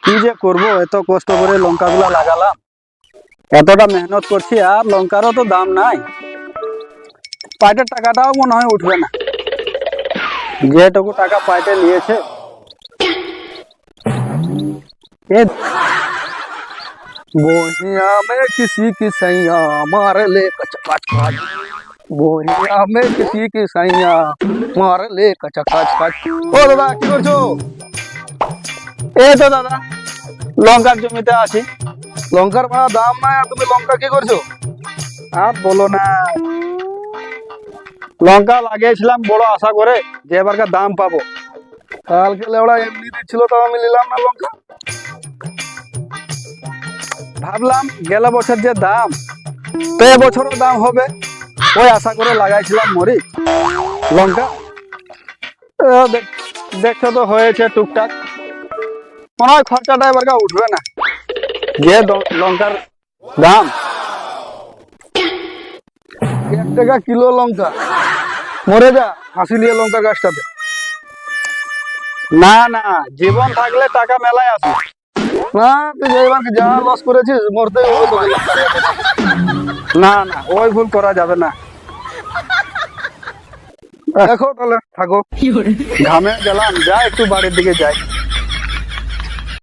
কি যে করবো, এত কষ্ট করে লঙ্কা গুলা লাগালাম, এতটা মেহনত করছি, আর লঙ্কারও তো দাম নাই। পাইটের টাকাটাও মনে হয় উঠবে না, যেটুকু টাকা পাইটে নিয়েছে। बोनिया में किसी की सैया मार ले कचकच कच, बोनिया में किसी की सैया मार ले कचकच कच। ও দাদা কি করছো? এই তো দাদা লঙ্কার জমিতে আছি। লঙ্কার ভাড়া দাম নাই, আর তুমি লঙ্কা কি করছো? আর বলো না, লঙ্কা লাগিয়েছিলাম বড় আশা করে যে এবারকার দাম পাবো। কালকে লেওড়া এমনি দিচ্ছিল, তো আমি নিলাম না লঙ্কা। ভাবলাম গেল বছর যে দাম, তো এবছরও দাম হবে, ওই আশা করে লাগাইছিলাম মরিচ লঙ্কা। দেখছো তো হয়েছে টুকটাক, মনে হয় খরচাটা এবার উঠবে না, যে লঙ্কার দাম। 1 টাকা কিলো লঙ্কা, মরে যা হাসি নিয়ে লঙ্কা গাছটাতে। না না, জীবন থাকলে টাকা মেলায় আসে না। তুই এবার যা লস করেছিস, মরতে না না, ওই ভুল করা যাবে না। দেখো তাহলে থাকো, ঘামে গেলাম, যা একটু বাড়ির দিকে যাই।